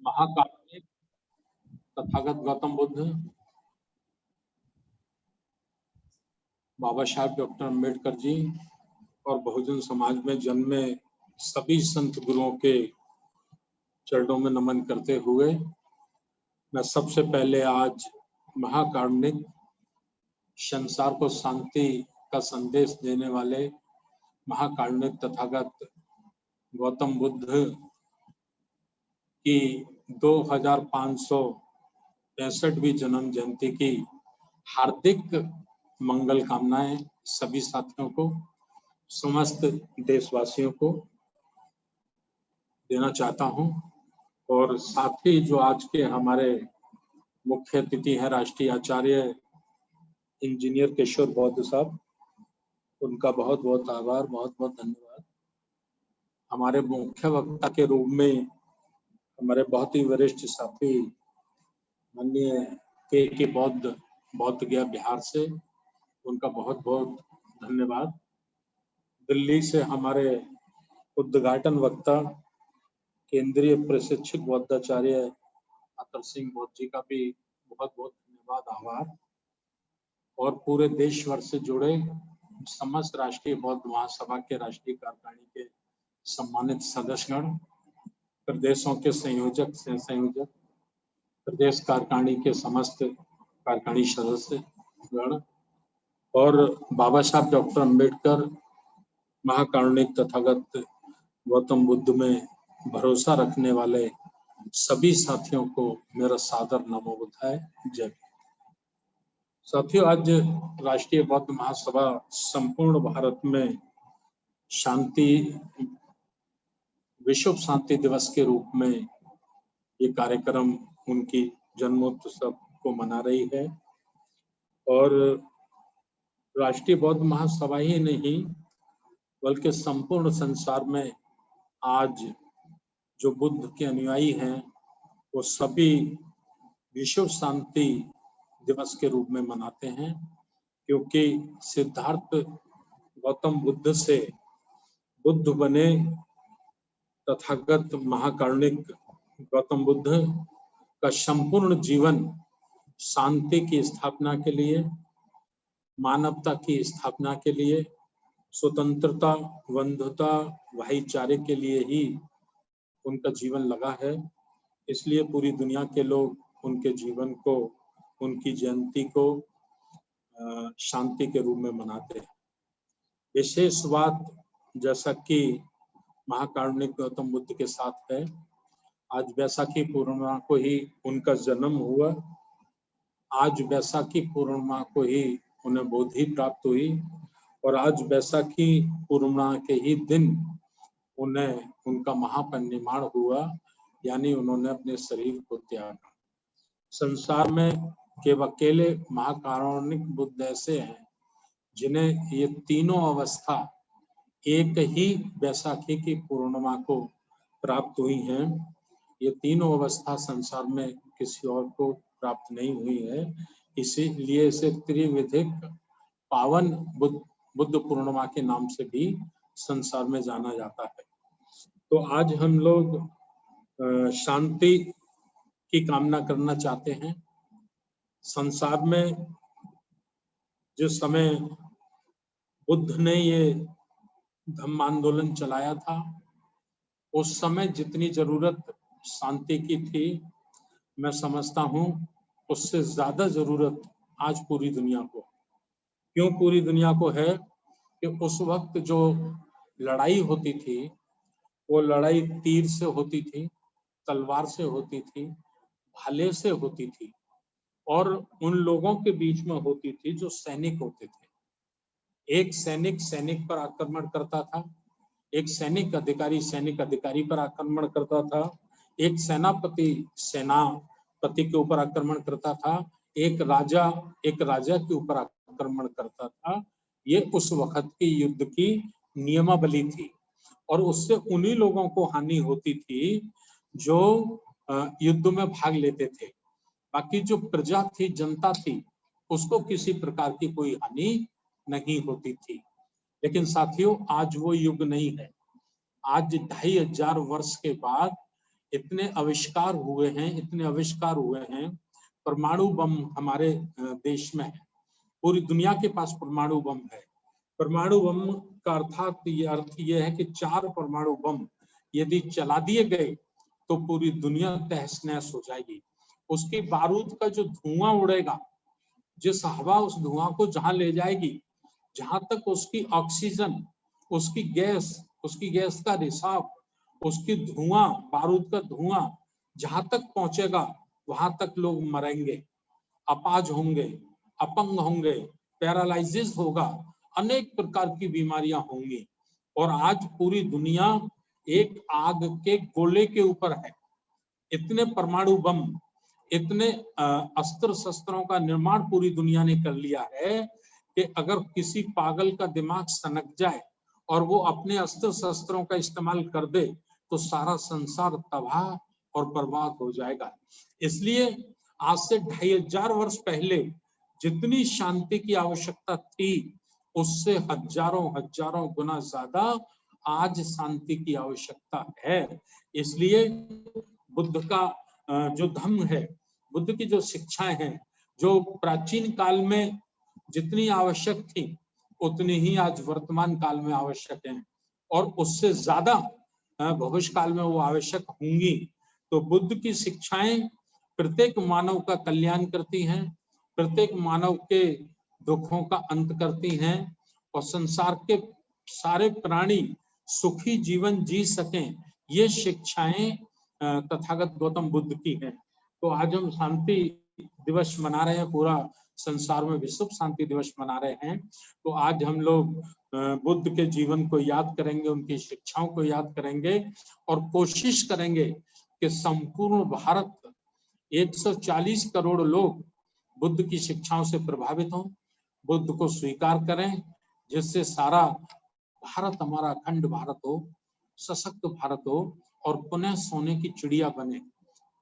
महाकारुणिक तथागत गौतम बुद्ध, बाबा साहब डॉक्टर अम्बेडकर जी और बहुजन समाज में जन्मे सभी संत गुरुओं के चरणों में नमन करते हुए मैं सबसे पहले आज महाकारुणिक संसार को शांति का संदेश देने वाले महाकारुणिक तथागत गौतम बुद्ध की 2565वीं जन्म जयंती की हार्दिक मंगल कामनाएं सभी साथियों को, समस्त देशवासियों को देना चाहता हूं। और साथ ही जो आज के हमारे मुख्य अतिथि हैं राष्ट्रीय आचार्य इंजीनियर किशोर बौद्ध साहब, उनका बहुत बहुत आभार, बहुत बहुत धन्यवाद। हमारे मुख्य वक्ता के रूप में हमारे बहुत ही वरिष्ठ साथी माननीय के बौद्ध गया बिहार से, उनका बहुत बहुत धन्यवाद। दिल्ली से हमारे उद्घाटन वक्ता केंद्रीय प्रशिक्षक बौद्धाचार्य अतर सिंह बौद्ध जी का भी बहुत बहुत धन्यवाद, आभार। और पूरे देश भर से जुड़े समस्त राष्ट्रीय बौद्ध महासभा के राष्ट्रीय कार्यकारिणी के सम्मानित सदस्यगण, प्रदेशों के संयोजक प्रदेश कार्यकारिणी के समस्त कार्यकारिणी सदस्यगण और बाबा साहब डॉक्टर अम्बेडकर महाकारुणिक तथागत गौतम बुद्ध में भरोसा रखने वाले सभी साथियों को मेरा सादर नमो बुद्धाय, जय। साथियों, आज राष्ट्रीय बौद्ध महासभा संपूर्ण भारत में शांति विश्व शांति दिवस के रूप में ये कार्यक्रम उनकी जन्मोत्सव को मना रही है। और राष्ट्रीय बौद्ध महासभा ही नहीं बल्कि संपूर्ण संसार में आज जो बुद्ध के अनुयायी हैं वो सभी विश्व शांति दिवस के रूप में मनाते हैं, क्योंकि सिद्धार्थ गौतम बुद्ध से बुद्ध बने तथागत महाकारुणिक गौतम बुद्ध का संपूर्ण जीवन शांति की स्थापना के लिए, मानवता की स्थापना के लिए, स्वतंत्रता, बंधुता, भाईचारे के लिए ही उनका जीवन लगा है। इसलिए पूरी दुनिया के लोग उनके जीवन को, उनकी जयंती को शांति के रूप में मनाते हैं। विशेष बात जैसा कि महाकारुणिक गौतम बुद्ध के साथ है, आज वैसाखी पूर्णिमा को ही उनका जन्म हुआ। आज वैसाखी पूर्णिमा को ही उन्हें बोधि प्राप्त हुई और आज वैसाखी पूर्णिमा के ही दिन उन्हें उनका महापरिनिर्वाण हुआ, यानी उन्होंने अपने शरीर को त्यागा। संसार में केवल अकेले महाकारुणिक बुद्ध ऐसे हैं जिन्हें ये तीनों अवस्था एक ही वैसाखी की पूर्णिमा को प्राप्त हुई हैं। ये तीनों अवस्था संसार में किसी और को प्राप्त नहीं हुई है, इसीलिए इसे त्रिविधिक पावन बुद्ध पूर्णिमा के नाम से भी संसार में जाना जाता है। तो आज हम लोग शांति की कामना करना चाहते हैं। संसार में जिस समय बुद्ध ने ये धम्म आंदोलन चलाया था, उस समय जितनी जरूरत शांति की थी, मैं समझता हूं उससे ज्यादा जरूरत आज पूरी दुनिया को। क्यों पूरी दुनिया को है कि उस वक्त जो लड़ाई होती थी वो लड़ाई तीर से होती थी, तलवार से होती थी, भाले से होती थी और उन लोगों के बीच में होती थी जो सैनिक होते थे। एक सैनिक पर आक्रमण करता था, एक सैनिक अधिकारी पर आक्रमण करता था, एक सेनापति के ऊपर आक्रमण करता था, एक राजा के ऊपर आक्रमण करता था। ये उस वक्त की युद्ध की नियमावली थी और उससे उन्हीं लोगों को हानि होती थी जो युद्ध में भाग लेते थे। बाकी जो प्रजा थी, जनता थी, उसको किसी प्रकार की कोई हानि नहीं होती थी। लेकिन साथियों, आज वो युग नहीं है। आज 2500 वर्ष के बाद इतने आविष्कार हुए हैं। परमाणु बम हमारे देश में है, पूरी दुनिया के पास परमाणु बम है। परमाणु बम का अर्थ ये है कि 4 परमाणु बम यदि चला दिए गए तो पूरी दुनिया तहस नहस हो जाएगी। उसकी बारूद का जो धुआं उड़ेगा, जिस हवा उस धुआं को जहां ले जाएगी, जहां तक उसकी ऑक्सीजन, उसकी गैस का रिसाव, उसकी धुआं, बारूद का धुआं जहां तक पहुंचेगा वहां तक लोग मरेंगे, अपाज होंगे, अपंग होंगे, पैरालाइसिस होगा, अनेक प्रकार की बीमारियां होंगी। और आज पूरी दुनिया एक आग के गोले के ऊपर है। इतने परमाणु बम, इतने अस्त्र शस्त्रों का निर्माण पूरी दुनिया ने कर लिया है कि अगर किसी पागल का दिमाग सनक जाए और वो अपने अस्त्र शस्त्रों का इस्तेमाल कर दे तो सारा संसार तबाह और बर्बाद हो जाएगा। इसलिए आज से 2500 वर्ष पहले जितनी शांति की आवश्यकता थी, उससे हजारों गुना ज्यादा आज शांति की आवश्यकता है। इसलिए बुद्ध का जो धम्म है, बुद्ध की जो शिक्षाएं हैं, जो प्राचीन काल में जितनी आवश्यक थी उतनी ही आज वर्तमान काल में आवश्यक है, और उससे ज्यादा भविष्य काल में वो आवश्यक होंगी। तो बुद्ध की शिक्षाएं प्रत्येक मानव का कल्याण करती हैं, प्रत्येक मानव के दुखों का अंत करती हैं, और संसार के सारे प्राणी सुखी जीवन जी सकें, ये शिक्षाएं तथागत गौतम बुद्ध की हैं। तो आज हम शांति दिवस मना रहे हैं, पूरा संसार में विश्व शांति दिवस मना रहे हैं। तो आज हम लोग बुद्ध के जीवन को याद करेंगे, उनकी शिक्षाओं को याद करेंगे, और कोशिश करेंगे कि संपूर्ण भारत 140 करोड़ लोग बुद्ध की शिक्षाओं से प्रभावित हों, बुद्ध को स्वीकार करें, जिससे सारा भारत हमारा अखंड भारत हो, सशक्त भारत हो, और पुनः सोने की चिड़िया बने,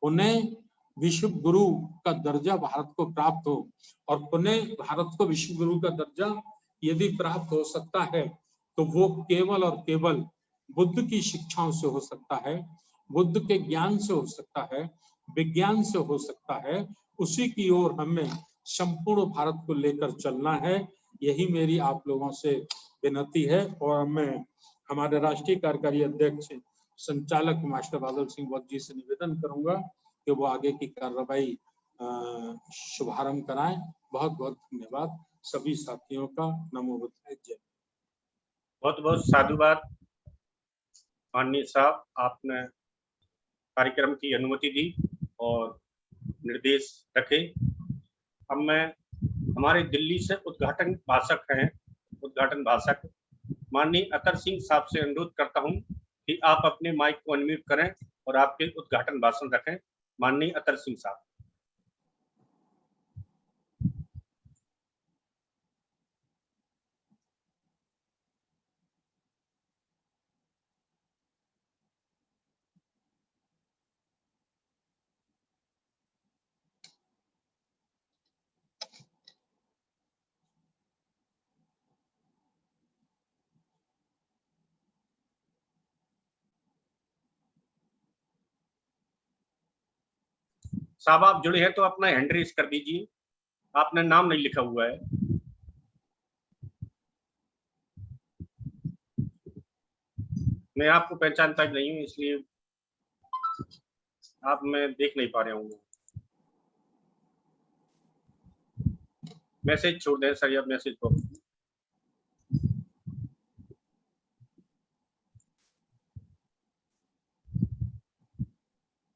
पुनः विश्व गुरु का दर्जा भारत को प्राप्त हो। और पुनः भारत को विश्व गुरु का दर्जा यदि प्राप्त हो सकता है तो वो केवल और केवल बुद्ध की शिक्षाओं से हो सकता है, बुद्ध के ज्ञान से हो सकता है, विज्ञान से हो सकता है। उसी की ओर हमें संपूर्ण भारत को लेकर चलना है। यही मेरी आप लोगों से विनती है। और मैं हमारे राष्ट्रीय कार्यकारी अध्यक्ष संचालक मास्टर बादल सिंह वत्स जी से निवेदन करूंगा कि वो आगे की कार्रवाई शुभारंभ कराएं। बहुत बहुत धन्यवाद सभी साथियों का। नमो बुद्धाय। जय। बहुत बहुत साधुवाद माननीय साहब, आपने कार्यक्रम की अनुमति दी और निर्देश रखे। अब मैं हमारे दिल्ली से उद्घाटन भाषक माननीय अतर सिंह साहब से अनुरोध करता हूं कि आप अपने माइक को अनम्यूट करें और आपके उद्घाटन भाषण रखें। माननीय अतर सिंह साहब। साहब आप जुड़े हैं तो अपना हैंड रेज कर दीजिए, आपने नाम नहीं लिखा हुआ है। मैं आपको पहचानता नहीं हूँ, इसलिए आप मैं देख नहीं पा रहा हूँ। मैसेज छोड़ दें सर, या मैसेज को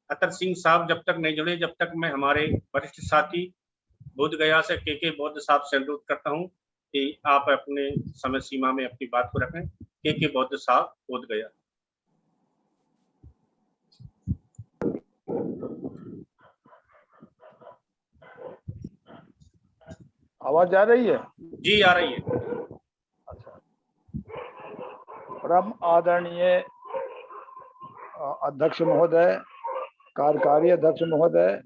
अतर सिंह साहब जब तक नहीं जुड़े, जब तक मैं हमारे वरिष्ठ साथी बोध गया से के बौद्ध साहब से अनुरोध करता हूं कि आप अपने समय सीमा में अपनी बात को रखें। के बौद्ध साहब, बोध गया। आवाज आ रही है? जी आ रही है। अच्छा। परम आदरणीय अध्यक्ष महोदय, कार्यकारी अध्यक्ष महोदय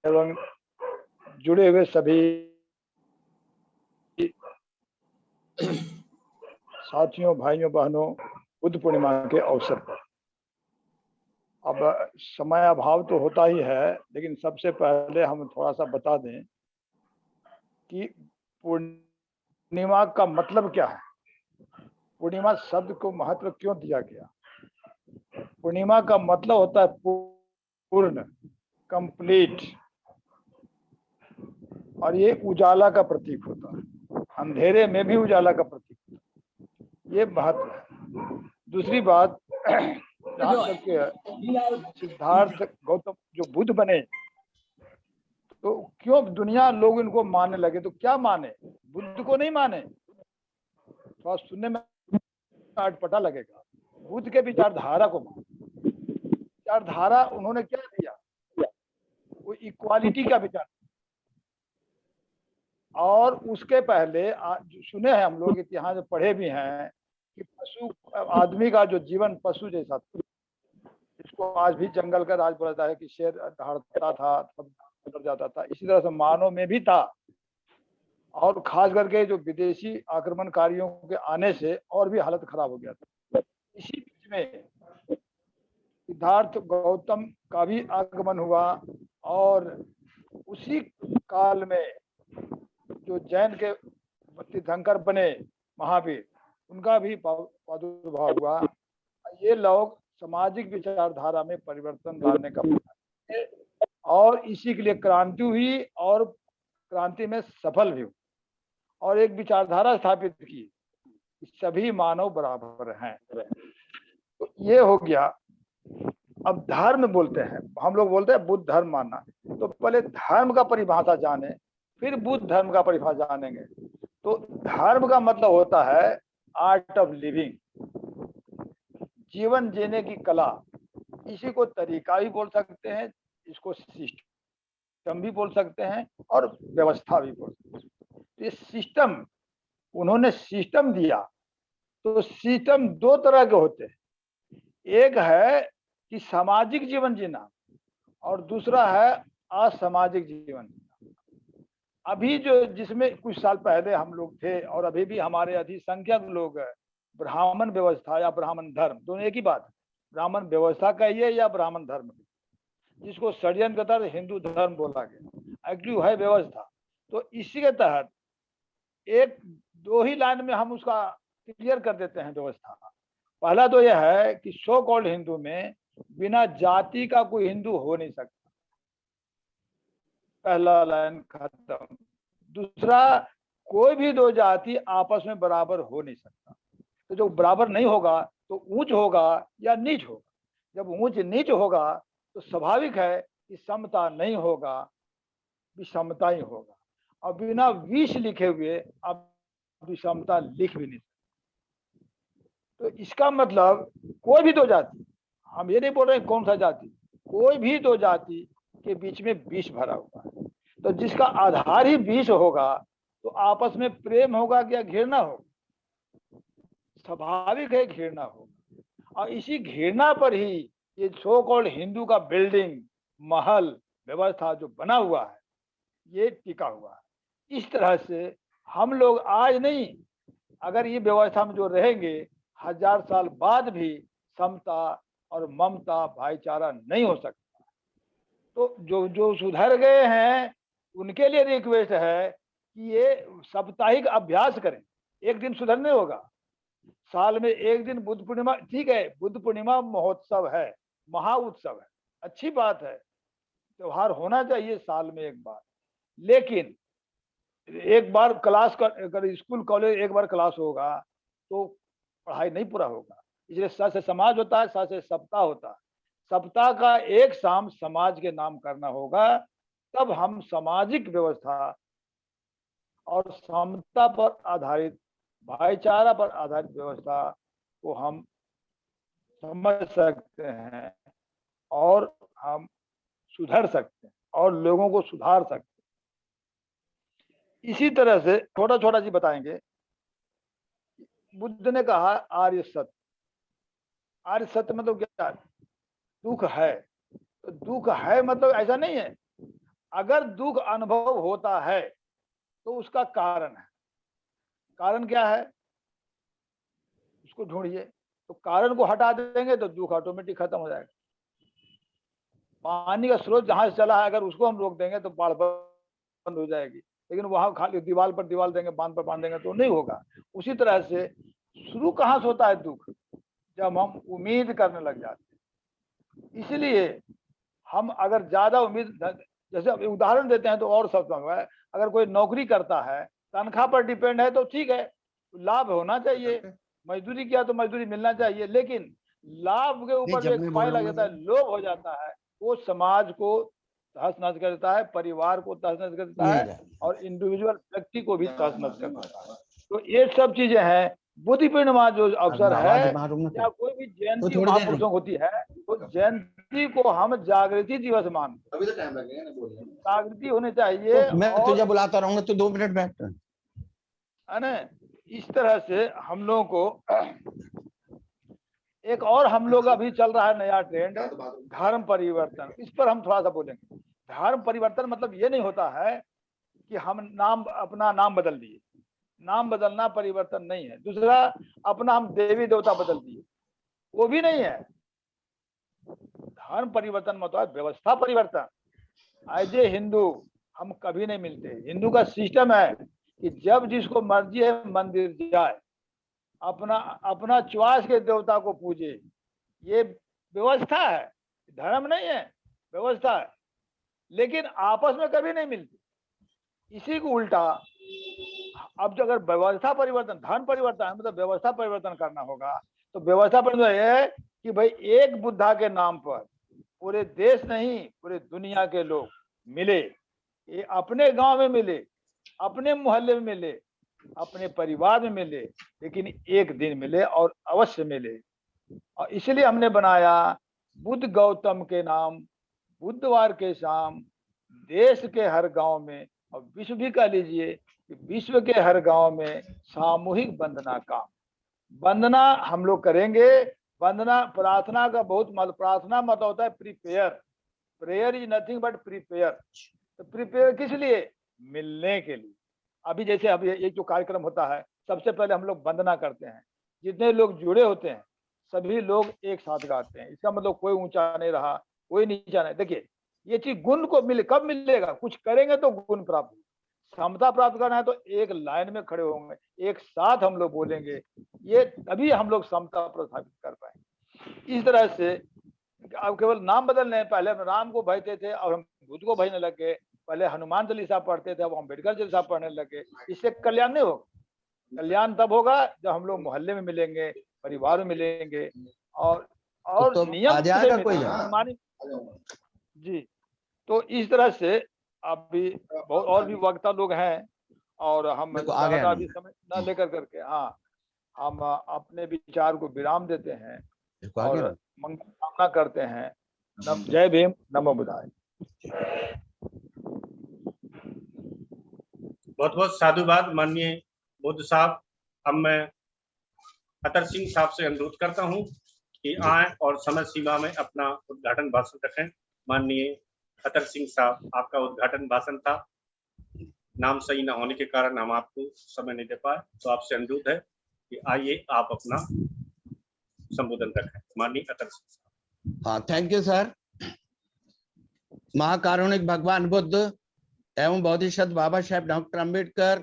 एवं जुड़े हुए सभी साथियों, भाइयों, बहनों, बुद्ध पूर्णिमा के अवसर पर अब समय अभाव तो होता ही है, लेकिन सबसे पहले हम थोड़ा सा बता दें कि पूर्णिमा का मतलब क्या है, पूर्णिमा शब्द को महत्व क्यों दिया गया। पूर्णिमा का मतलब होता है पूर्ण, कंप्लीट, और ये उजाला का प्रतीक होता है, अंधेरे में भी उजाला का प्रतीक होता है, ये महत्व है। दूसरी बात, जहाँ तक सिद्धार्थ गौतम जो बुद्ध बने, तो क्यों दुनिया लोग इनको मानने लगे, तो क्या माने, बुद्ध को नहीं माने। थोड़ा सुनने में अटपटा लगेगा, बुद्ध के विचारधारा को माने। विचारधारा उन्होंने क्या दिया, वो इक्वालिटी का विचार, और उसके पहले सुने हैं हम लोग इतिहास में पढ़े भी हैं कि पशु, आदमी का जो जीवन पशु जैसा था, इसको आज भी जंगल का राज बोला जाता है कि शेर दहाड़ता था, डर जाता था, इसी तरह से मानव में भी था। और खास करके जो विदेशी आक्रमणकारियों के आने से और भी हालत खराब हो गया था। इसी बीच में सिद्धार्थ गौतम का भी आगमन हुआ, और उसी काल में जो जैन के तीर्थंकर बने महावीर, उनका भी प्रादुर्भाव हुआ। ये लोग सामाजिक विचारधारा में परिवर्तन लाने का प्रयास किए, और इसी के लिए क्रांति हुई, और क्रांति में सफल भी हुई, और एक विचारधारा स्थापित की, सभी मानव बराबर हैं। तो ये हो गया। अब धर्म बोलते हैं, हम लोग बोलते हैं बुद्ध धर्म मानना, तो पहले धर्म का परिभाषा जाने, फिर बुद्ध धर्म का परिभाषा जानेंगे। तो धर्म का मतलब होता है आर्ट ऑफ लिविंग, जीवन जीने की कला। इसी को तरीका भी बोल सकते हैं, इसको सिस्टम भी बोल सकते हैं, और व्यवस्था भी बोल सकते हैं। तो ये सिस्टम, उन्होंने सिस्टम दिया। तो सिस्टम दो तरह के होते हैं, एक है कि सामाजिक जीवन जीना, और दूसरा है असामाजिक जीवन जीना। अभी जो जिसमें कुछ साल पहले हम लोग थे, और अभी भी हमारे अधिसंख्यक लोग ब्राह्मण व्यवस्था या ब्राह्मण धर्म, दोनों एक ही बात है। ब्राह्मण व्यवस्था कहिए या ब्राह्मण धर्म, जिसको षड्यंत्र के तहत हिंदू धर्म बोला गया, एक्चुअली है व्यवस्था। तो इसी के तहत एक दो ही लाइन में हम उसका क्लियर कर देते हैं व्यवस्था। पहला तो यह है कि सो कॉल्ड हिंदू में बिना जाति का कोई हिंदू हो नहीं सकता, पहला लाइन खत्म। दूसरा, कोई भी दो जाति आपस में बराबर हो नहीं सकता। तो जो बराबर नहीं होगा तो ऊंच होगा या नीच होगा। जब ऊंच नीच होगा तो स्वाभाविक है कि समता नहीं होगा, विषमता ही होगा। और बिना विष लिखे हुए आप विषमता लिख भी नहीं सकते। तो इसका मतलब कोई भी दो जाति, हम ये नहीं बोल रहे कौन सा जाति, कोई भी दो जाति के बीच में विष भरा हुआ है। तो जिसका आधार ही विष होगा तो आपस में प्रेम होगा क्या घृणा होगा? स्वाभाविक है घृणा होगा। और इसी घृणा पर ही ये सो कॉल्ड हिंदू का बिल्डिंग, महल, व्यवस्था जो बना हुआ है, ये टिका हुआ है। इस तरह से हम लोग आज नहीं, अगर ये व्यवस्था में जो रहेंगे, 1000 साल बाद भी समता और ममता, भाईचारा नहीं हो सकता। तो जो जो सुधर गए हैं उनके लिए रिक्वेस्ट है कि ये साप्ताहिक अभ्यास करें। एक दिन सुधरने होगा, साल में एक दिन बुद्ध पूर्णिमा, ठीक है, बुद्ध पूर्णिमा महोत्सव है, महा उत्सव है, अच्छी बात है, त्योहार होना चाहिए साल में एक बार। लेकिन एक बार क्लास का, अगर स्कूल कॉलेज एक बार क्लास होगा तो पढ़ाई नहीं पूरा होगा। इसलिए स से समाज होता है, स से सप्ताह होता है। सप्ताह का एक शाम समाज के नाम करना होगा, तब हम सामाजिक व्यवस्था और समता पर आधारित, भाईचारा पर आधारित व्यवस्था को हम समझ सकते हैं, और हम सुधर सकते हैं, और लोगों को सुधार सकते हैं। इसी तरह से छोटा छोटा जी बताएंगे। बुद्ध ने कहा आर्य सत्य। आर्य सत्य मतलब क्या? दुख है। तो दुख है मतलब ऐसा नहीं है, अगर दुख अनुभव होता है तो उसका कारण है। कारण क्या है उसको ढूंढिए। तो कारण को हटा देंगे तो दुख ऑटोमेटिक खत्म हो जाएगा। पानी का स्रोत जहां से चला है अगर उसको हम रोक देंगे तो बाढ़ बंद हो जाएगी, लेकिन वहां खाली दीवार पर दीवार देंगे, बांध पर बांध देंगे तो नहीं होगा। उसी तरह से शुरू कहाँ से होता है दुख? जब हम उम्मीद करने लग जाते हैं। इसलिए हम अगर ज्यादा उम्मीद, जैसे उदाहरण देते हैं तो और सब समझ, अगर कोई नौकरी करता है, तनख्वाह पर डिपेंड है तो ठीक है, लाभ होना चाहिए, मजदूरी किया तो मजदूरी मिलना चाहिए, लेकिन लाभ के ऊपर जो एक पाय लग जाता है, लोभ हो जाता है, वो समाज को तहस नहस कर देता है, परिवार को तहस नहस कर देता है, और इंडिविजुअल व्यक्ति को भी तहस नहस कर देता है। तो ये सब चीजें हैं। बुद्धि पूर्णिमा जो अवसर है या कोई भी जयंती महापुरुषों होती है, तो जयंती को हम जागृति दिवस मानते हैं। अभी तो टाइम लगेगा ना बोलने में। जागृति होनी चाहिए। तो मैं तुझे बुलाता रहूंगा तो 2 मिनट बैठ, है ना। इस तरह से हम लोगों को एक और हम लोग अभी चल रहा है नया ट्रेंड, धर्म परिवर्तन। इस पर हम थोड़ा सा बोलेंगे। धर्म परिवर्तन मतलब ये नहीं होता है कि हम अपना नाम बदल दिए, नाम बदलना परिवर्तन नहीं है। दूसरा, अपना हम देवी देवता बदल दिए, वो भी नहीं है। धर्म परिवर्तन मतलब है व्यवस्था परिवर्तन। एज ए हिंदू हम कभी नहीं मिलते। हिंदू का सिस्टम है कि जब जिसको मर्जी है मंदिर जाए, अपना च्वास के देवता को पूजे। ये व्यवस्था है, धर्म नहीं है, व्यवस्था है। लेकिन आपस में कभी नहीं मिलती। इसी को उल्टा अब जो अगर व्यवस्था परिवर्तन, धर्म परिवर्तन मतलब व्यवस्था परिवर्तन करना होगा, तो व्यवस्था परिवर्तन है कि भाई एक बुद्धा के नाम पर पूरे देश नहीं पूरे दुनिया के लोग मिले। ये अपने गांव में मिले, अपने मोहल्ले में मिले, अपने परिवार में मिले, लेकिन एक दिन मिले और अवश्य मिले। और इसलिए हमने बनाया बुद्ध गौतम के नाम, बुधवार के शाम देश के हर गांव में, और विश्व भी कह लीजिए कि विश्व के हर गांव में सामूहिक वंदना का वंदना हम लोग करेंगे। वंदना प्रार्थना का बहुत मतलब, प्रार्थना मतलब होता है prepare. Prayer is nothing but prepare. तो प्रिपेयर किस लिए? मिलने के लिए। अभी जैसे अभी एक जो कार्यक्रम होता है, सबसे पहले हम लोग वंदना करते हैं। जितने लोग जुड़े होते हैं सभी लोग एक साथ गाते हैं। इसका मतलब कोई ऊंचा नहीं रहा, कोई नीचा नहीं। देखिए ये चीज गुण को कब मिलेगा? कुछ करेंगे तो गुण प्राप्त होगा। समता प्राप्त करना है तो एक लाइन में खड़े होंगे, एक साथ हम लोग बोलेंगे, ये तभी हम लोग समता प्रस्थापित कर पाएंगे। इस तरह से अब केवल नाम बदलने हैं। पहले हम राम को भजते थे, अब हम बुद्ध को भजने लगे। पहले हनुमान चालीसा पढ़ते थे, अब हम अम्बेडकर चालीसा पढ़ने लगे। इससे कल्याण नहीं होगा। कल्याण तब होगा जब हम लोग मोहल्ले में मिलेंगे, परिवार में मिलेंगे, और तो नियम से कोई जी। तो इस तरह से अभी बहुत और भी वक्ता लोग हैं, और हम ज्यादा अभी समय न लेकर करके हम अपने विचार को विराम देते हैं और मंगल कामना करते हैं। जय भीम, नमो बुद्धाय। बहुत बहुत साधुवाद माननीय बुद्ध साहब। अब मैं अतर सिंह साहब से अनुरोध करता हूं कि आए और समय सीमा में अपना उद्घाटन भाषण रखें। माननीय अतर सिंह साहब, आपका उद्घाटन भाषण था, नाम सही न होने के कारण हम आपको समय नहीं दे पाए, तो आपसे अनुरोध है कि आइए आप अपना संबोधन रखें। माननीय अतर सिंह साहब। हाँ, थैंक यू सर। महाकारुणिक भगवान बुद्ध एवं बोधिसत्व बाबा साहेब डॉक्टर अम्बेडकर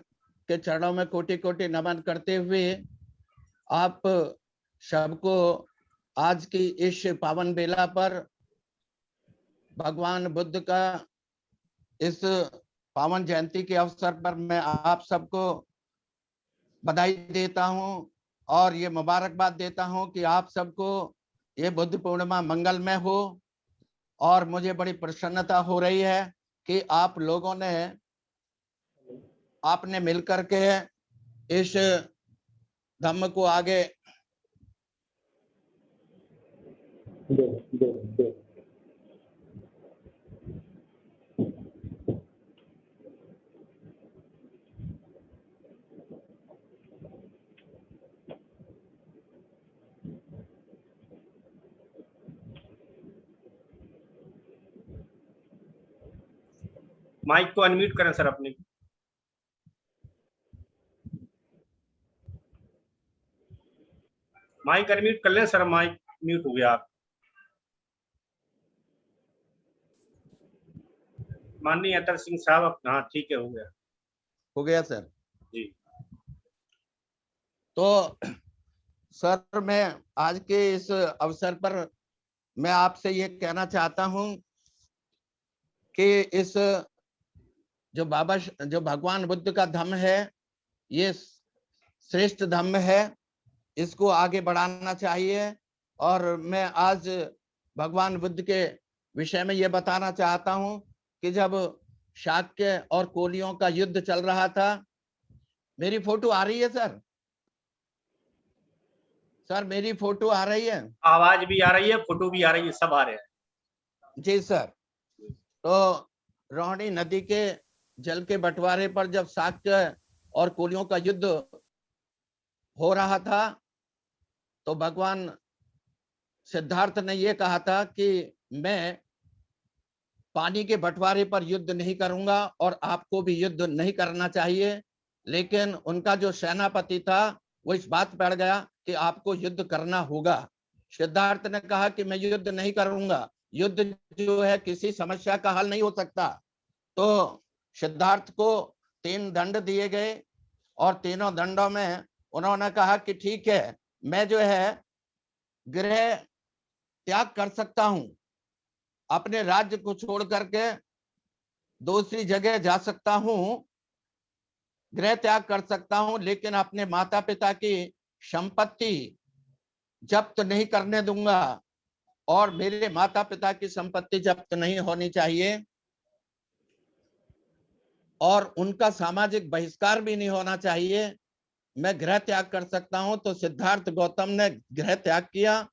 के चरणों में कोटि कोटि नमन करते हुए आप सबको आज की इस पावन बेला पर भगवान बुद्ध का इस पावन जयंती के अवसर पर मैं आप सबको बधाई देता हूं और ये मुबारकबाद देता हूं कि आप सबको ये बुद्ध पूर्णिमा मंगलमय हो। और मुझे बड़ी प्रसन्नता हो रही है कि आप लोगों ने आपने मिलकर के इस धम्म को आगे माइक को अनम्यूट करें सर अपने। माइक अनम्यूट कर लें सर, माइक म्यूट हो गया आप। माननीय अतर सिंह साहब, हाँ ठीक है, हो गया सर जी। तो सर मैं आज के इस अवसर पर मैं आपसे ये कहना चाहता हूं कि इस जो भगवान बुद्ध का धम्म है, ये श्रेष्ठ धम्म है, इसको आगे बढ़ाना चाहिए। और मैं आज भगवान बुद्ध के विषय में ये बताना चाहता हूं कि जब शाक्य और कोलियों का युद्ध चल रहा था, मेरी फोटो आ रही है सर? सर मेरी फोटो आ रही है? आवाज भी आ रही है, फोटो भी आ रही है, सब आ रहे हैं। जी सर। तो रोहिणी नदी के जल के बंटवारे पर जब शाक्य और कोलियों का युद्ध हो रहा था, तो भगवान सिद्धार्थ ने यह कहा था कि मैं पानी के बंटवारे पर युद्ध नहीं करूंगा और आपको भी युद्ध नहीं करना चाहिए। लेकिन उनका जो सेनापति था वो इस बात पर गया कि आपको युद्ध करना होगा। सिद्धार्थ ने कहा कि मैं युद्ध नहीं करूंगा, युद्ध जो है किसी समस्या का हल नहीं हो सकता। तो सिद्धार्थ को 3 दंड दिए गए और तीनों दंडों में उन्होंने कहा कि ठीक है, मैं जो है गृह त्याग कर सकता हूं, अपने राज्य को छोड़ करके दूसरी जगह जा सकता हूं, गृह त्याग कर सकता हूं, लेकिन अपने माता पिता की संपत्ति जब्त नहीं करने दूंगा और मेरे माता पिता की संपत्ति जब्त नहीं होनी चाहिए और उनका सामाजिक बहिष्कार भी नहीं होना चाहिए। मैं गृह त्याग कर सकता हूं। तो सिद्धार्थ गौतम ने गृह त्याग किया।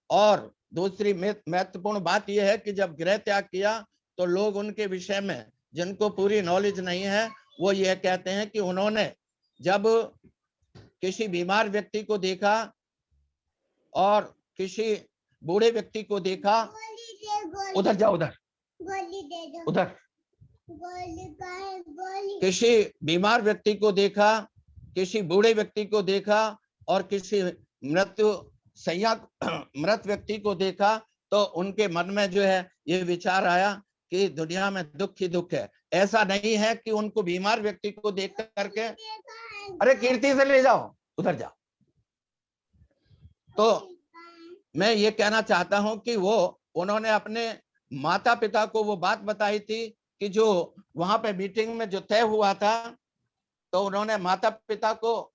और दूसरी महत्वपूर्ण बात यह है कि जब गृह त्याग किया तो लोग उनके विषय में जिनको पूरी नॉलेज नहीं है वो यह कहते हैं कि उन्होंने जब किसी बीमार व्यक्ति को देखा और किसी बूढ़े व्यक्ति को देखा, उधर जाओ, उधर किसी बीमार व्यक्ति को देखा, किसी बूढ़े व्यक्ति को देखा और किसी मृत व्यक्ति को देखा, तो उनके मन में जो है ये विचार आया कि दुनिया में दुख ही दुख है। ऐसा नहीं है कि उनको बीमार व्यक्ति को देख करके, अरे कीर्ति से ले जाओ, उधर जाओ। तो मैं ये कहना चाहता हूं कि उन्होंने अपने माता पिता को वो बात बताई थी कि जो वहां पे मीटिंग में जो तय हुआ था, तो उन्होंने माता पिता को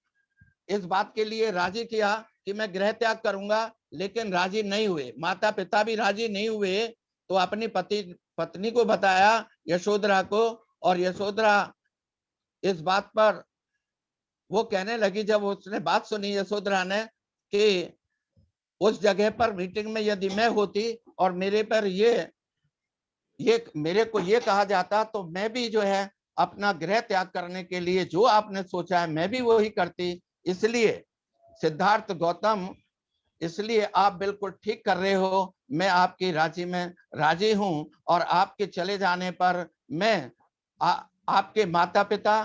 इस बात के लिए राजी किया कि मैं गृह त्याग करूंगा, लेकिन राजी नहीं हुए। माता पिता भी राजी नहीं हुए तो अपनी पत्नी को बताया, यशोधरा को, और यशोधरा इस बात पर वो कहने लगी, जब उसने बात सुनी यशोधरा ने, कि उस जगह पर मीटिंग में यदि मैं होती और मेरे पर मेरे को ये कहा जाता तो मैं भी जो है अपना गृह त्याग करने के लिए जो आपने सोचा है मैं भी वही करती। इसलिए सिद्धार्थ गौतम, इसलिए आप बिल्कुल ठीक कर रहे हो, मैं आपकी राजी में राजी हूं और आपके चले जाने पर मैं आपके माता पिता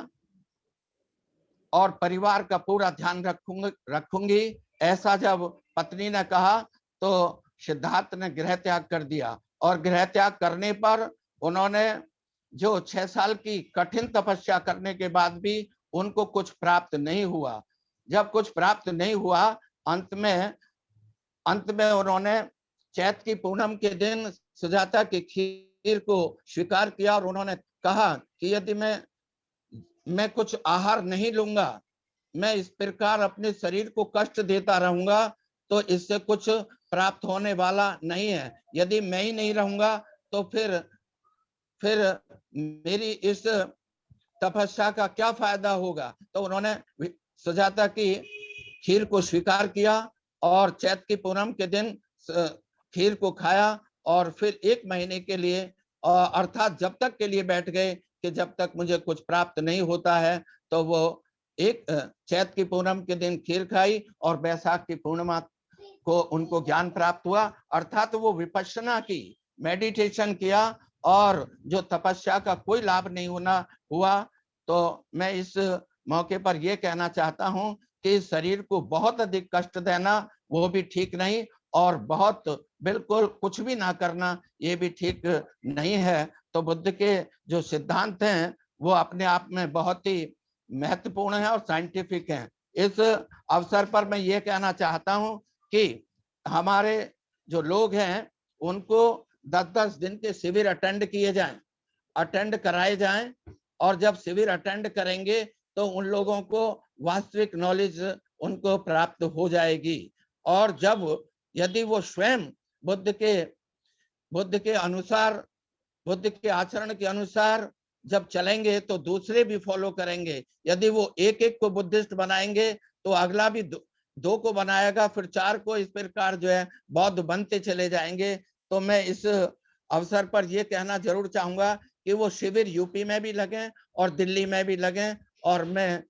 और परिवार का पूरा ध्यान रखूंगी। ऐसा जब पत्नी ने कहा तो सिद्धार्थ ने गृह त्याग कर दिया और गृह त्याग करने पर उन्होंने जो 6 साल की कठिन तपस्या करने के बाद भी उनको कुछ प्राप्त नहीं हुआ। जब कुछ प्राप्त नहीं हुआ, अंत में उन्होंने चैत की पूनम के दिन सुजाता की खीर को स्वीकार किया और उन्होंने कहा कि यदि मैं कुछ आहार नहीं लूंगा, मैं इस प्रकार अपने शरीर को कष्ट देता रहूंगा तो इससे कुछ प्राप्त होने वाला नहीं है। यदि मैं ही नहीं रहूंगा तो फिर मेरी इस तपस्या का क्या फायदा होगा। तो उन्होंने सुजाता की खीर को स्वीकार किया और चैत की पूनम के दिन खीर को खाया और फिर 1 महीने के लिए, अर्थात जब तक के लिए बैठ गए कि जब तक मुझे कुछ प्राप्त नहीं होता है। तो वो एक चैत की पूनम के दिन खीर खाई और बैसाख की पूर्णिमा को उनको ज्ञान प्राप्त हुआ, अर्थात वो विपश्यना की, मेडिटेशन किया और जो तपस्या का कोई लाभ नहीं हुआ। तो मैं इस मौके पर यह कहना चाहता हूं कि शरीर को बहुत अधिक कष्ट देना वो भी ठीक नहीं और बहुत बिल्कुल कुछ भी ना करना ये भी ठीक नहीं है। तो बुद्ध के जो सिद्धांत हैं वो अपने आप में बहुत ही महत्वपूर्ण है और साइंटिफिक हैं। इस अवसर पर मैं ये कहना चाहता हूं कि हमारे जो लोग हैं उनको 10-10 दिन के शिविर अटेंड कराए जाएं, और जब शिविर अटेंड करेंगे तो उन लोगों को वास्तविक नॉलेज उनको प्राप्त हो जाएगी। और जब यदि वो स्वयं बुद्ध के अनुसार, बुद्ध के आचरण के अनुसार जब चलेंगे तो दूसरे भी फॉलो करेंगे। यदि वो एक एक को बुद्धिस्ट बनाएंगे तो अगला भी दो को बनाएगा, फिर 4 को, इस प्रकार जो है बौद्ध बनते चले जाएंगे। तो मैं इस अवसर पर यह कहना जरूर चाहूंगा कि वो शिविर यूपी में भी लगे और दिल्ली में भी लगे, और मैं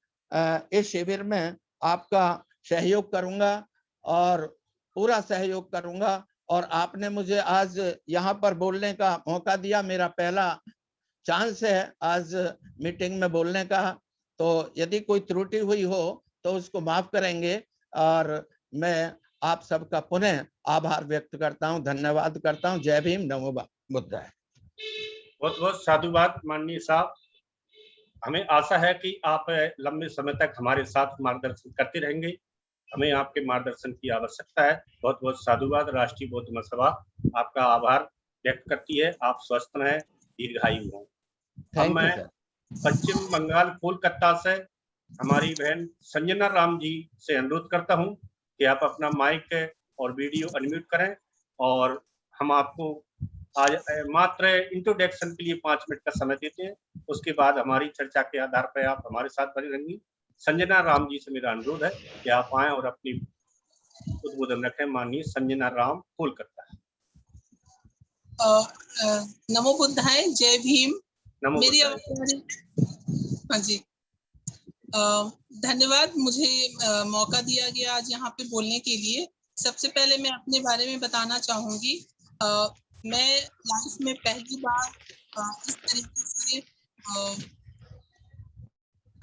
इस शिविर में आपका सहयोग करूंगा और पूरा सहयोग करूंगा। और आपने मुझे आज यहाँ पर बोलने का मौका दिया, मेरा पहला चांस है आज मीटिंग में बोलने का। तो यदि कोई त्रुटि हुई हो तो उसको माफ करेंगे, और मैं आप सबका पुनः आभार व्यक्त करता हूं, धन्यवाद करता हूं। जय भीम, नमो बुद्धाय। बहुत बहुत साधुवाद माननीय साहब। हमें आशा है कि आप लंबे समय तक हमारे साथ मार्गदर्शन करते रहेंगे। हमें आपके मार्गदर्शन की आवश्यकता है। बहुत बहुत साधुवाद। राष्ट्रीय बौद्ध महासभा आपका आभार व्यक्त करती है। आप स्वस्थ रहें, दीर्घायु हों। अब मैं पश्चिम बंगाल कोलकाता से हमारी बहन संजना राम जी से अनुरोध करता हूं कि आप अपना माइक और वीडियो अनम्यूट करें, और हम आपको आज मात्र इंट्रोडक्शन के लिए 5 मिनट का समय देते हैं। उसके बाद हमारी चर्चा के आधार पर आप हमारे साथ बने रहेंगी। संजना राम जी से मेरा अनुरोध है कि आप आए और अपनी उद्बोधन रखें। माननीय संजना राम, कोलकाता। नमो बुद्धाय, जय भीम। नमो मेरी बुद्धाय। हाँ जी, धन्यवाद, मुझे मौका दिया गया आज यहाँ पे बोलने के लिए। सबसे पहले मैं अपने बारे में बताना चाहूंगी। मैं लाइफ में पहली बार इस तरीके से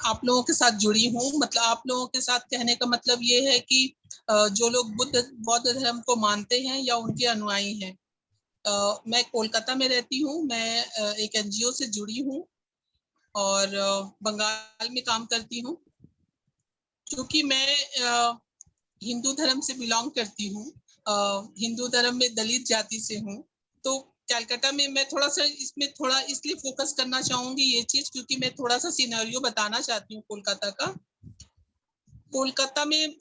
आप लोगों के साथ जुड़ी हूँ। मतलब आप लोगों के साथ कहने का मतलब ये है कि जो लोग बौद्ध धर्म को मानते हैं या उनके अनुयायी हैं। मैं कोलकाता में रहती हूँ। मैं एक एनजीओ से जुड़ी हूँ और बंगाल में काम करती हूँ। क्योंकि मैं हिंदू धर्म से बिलोंग करती हूँ, हिंदू धर्म में दलित जाति से हूँ, तो कलकत्ता में मैं थोड़ा सा इसलिए फोकस करना चाहूंगी ये चीज, क्योंकि मैं थोड़ा सा सिनेरियो बताना चाहती हूँ कोलकाता का। कोलकाता में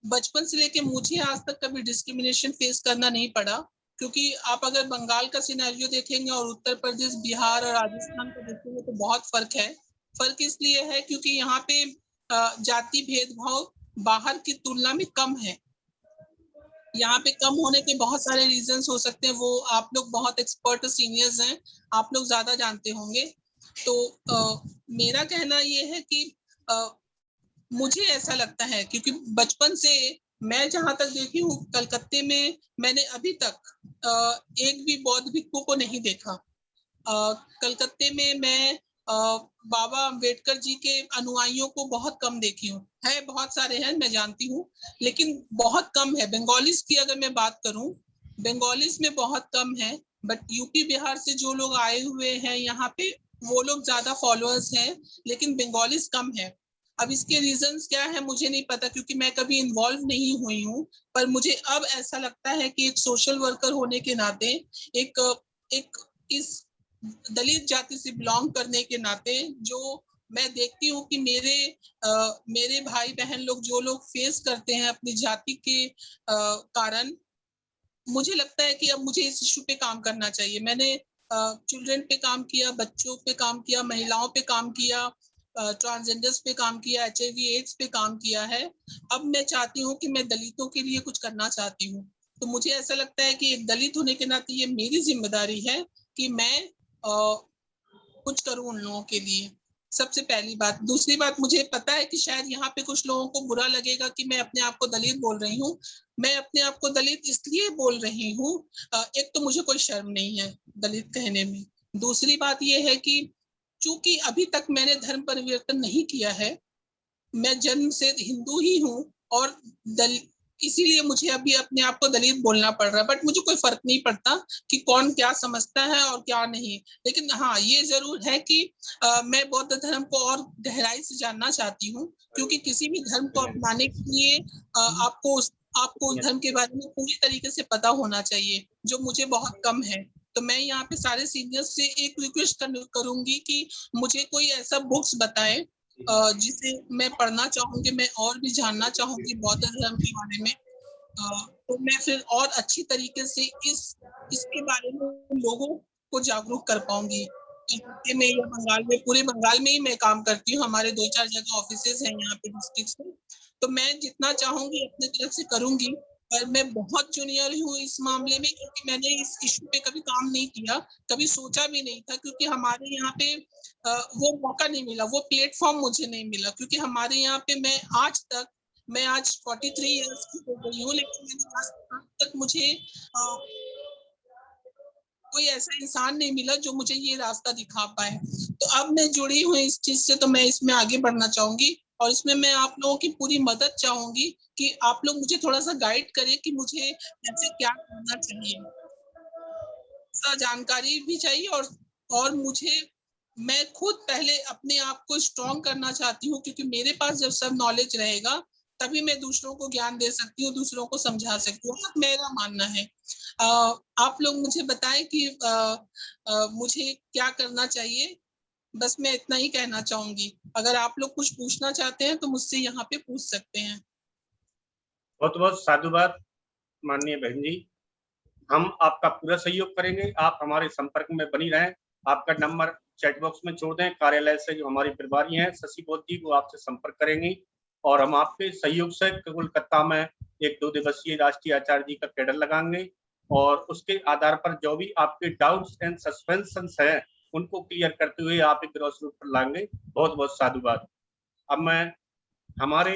बचपन से लेके मुझे आज तक कभी डिस्क्रिमिनेशन फेस करना नहीं पड़ा, क्योंकि आप अगर बंगाल का सिनेरियो देखेंगे और उत्तर प्रदेश, बिहार और राजस्थान को देखेंगे तो बहुत फर्क है। फर्क इसलिए है क्योंकि यहाँ पे जाति भेदभाव बाहर की तुलना में कम है। यहाँ पे कम होने के बहुत सारे रीजंस हो सकते हैं, वो आप लोग बहुत एक्सपर्ट सीनियर्स हैं, आप लोग ज्यादा जानते होंगे। तो मेरा कहना ये है कि मुझे ऐसा लगता है, क्योंकि बचपन से मैं जहां तक देखी हूँ कलकत्ते में मैंने अभी तक एक भी बौद्ध भिक्षु को नहीं देखा। कलकत्ते में मैं बाबा अम्बेडकर जी के अनुयायियों को बहुत कम देखी हूँ। है बहुत सारे हैं, मैं जानती हूँ, लेकिन बहुत कम है। बंगालीज की अगर मैं बात करूँ, बंगालीज में बहुत कम है, बट यूपी बिहार से जो लोग आए हुए हैं यहाँ पे वो लोग ज्यादा फॉलोअर्स हैं, लेकिन बंगालीज कम है। अब इसके रीजंस क्या है मुझे नहीं पता, क्योंकि मैं कभी इन्वॉल्व नहीं हुई हूँ। पर मुझे अब ऐसा लगता है कि एक सोशल वर्कर होने के नाते, एक इस दलित जाति से बिलोंग करने के नाते, जो मैं देखती हूँ कि मेरे भाई बहन लोग जो लोग फेस करते हैं अपनी जाति के कारण, मुझे लगता है कि अब मुझे इस इशू पे काम करना चाहिए। मैंने चिल्ड्रन पे काम किया, बच्चों पे काम किया, महिलाओं पे काम किया, ट्रांसजेंडर्स पे काम किया, HIV एड्स पे काम किया है। अब मैं चाहती हूँ कि मैं दलितों के लिए कुछ करना चाहती हूँ। तो मुझे ऐसा लगता है कि एक दलित होने के नाते ये मेरी जिम्मेदारी है कि मैं कुछ करूँ उन लोगों के लिए। सबसे पहली बात। दूसरी बात, मुझे पता है कि शायद यहाँ पे कुछ लोगों को बुरा लगेगा कि मैं अपने आप को दलित बोल रही हूँ। मैं अपने आप को दलित इसलिए बोल रही हूँ, एक तो मुझे कोई शर्म नहीं है दलित कहने में। दूसरी बात ये है कि चूंकि अभी तक मैंने धर्म परिवर्तन नहीं किया है, मैं जन्म से हिंदू ही हूँ, और इसीलिए मुझे अभी अपने आप को दलित बोलना पड़ रहा है, बट मुझे कोई फर्क नहीं पड़ता कि कौन क्या समझता है और क्या नहीं। लेकिन हाँ, ये जरूर है कि मैं बौद्ध धर्म को और गहराई से जानना चाहती हूँ, क्योंकि किसी भी धर्म को अपनाने के लिए आपको उस धर्म के बारे में पूरी तरीके से पता होना चाहिए, जो मुझे बहुत कम है। तो मैं यहाँ पे सारे सीनियर्स से एक रिक्वेस्ट करूंगी कि मुझे कोई ऐसा बुक्स बताएं जिसे मैं पढ़ना चाहूंगी, मैं और भी जानना चाहूंगी बौद्ध धर्म के बारे में। तो मैं फिर और अच्छी तरीके से इसके बारे में लोगों को जागरूक कर पाऊंगी। में या बंगाल में, पूरे बंगाल में ही मैं काम करती हूँ, हमारे 2-4 जगह ऑफिसेज हैं यहाँ पे डिस्ट्रिक्ट में। तो मैं जितना चाहूंगी अपने तरफ से करूंगी, पर मैं बहुत जूनियर हूँ इस मामले में, क्योंकि मैंने इस इशू पे कभी काम नहीं किया, कभी सोचा भी नहीं था, क्योंकि हमारे यहाँ पे वो मौका नहीं मिला, वो प्लेटफॉर्म मुझे नहीं मिला, क्योंकि हमारे यहाँ पे मैं आज 43 इयर्स की हो गई हूँ, लेकिन मैंने आज तक मुझे कोई ऐसा इंसान नहीं मिला जो मुझे ये रास्ता दिखा पाए। तो अब मैं जुड़ी हूँ इस चीज से, तो मैं इसमें आगे बढ़ना चाहूंगी, और इसमें मैं आप लोगों की पूरी मदद चाहूंगी कि आप लोग मुझे थोड़ा सा गाइड करें कि मुझे ऐसे क्या करना चाहिए। जानकारी भी चाहिए, और मुझे, मैं खुद पहले अपने आप को स्ट्रॉन्ग करना चाहती हूँ, क्योंकि मेरे पास जब सब नॉलेज रहेगा तभी मैं दूसरों को ज्ञान दे सकती हूँ, दूसरों को समझा सकती हूँ, मेरा मानना है। आप लोग मुझे बताएं कि मुझे क्या करना चाहिए। बस मैं इतना ही कहना चाहूंगी। अगर आप लोग कुछ पूछना चाहते हैं तो मुझसे यहाँ पे पूछ सकते हैं। बहुत बहुत साधुवाद माननीय बहन जी, हम आपका पूरा सहयोग करेंगे। आप हमारे संपर्क में बनी रहें। आपका नंबर चैट बॉक्स में छोड़ दें। कार्यालय से जो हमारी प्रभारी हैं शशि बोध जी, वो आपसे संपर्क करेंगी, और हम आपके सहयोग से कोलकाता में एक 2 दिवसीय राष्ट्रीय आचार्य जी का कैडर लगाएंगे, और उसके आधार पर जो भी आपके डाउट्स एंड सस्पेंशंस हैं उनको क्लियर करते हुए आप एक ग्रॉस रूट पर लाएंगे। बहुत बहुत साधुवाद। अब मैं हमारे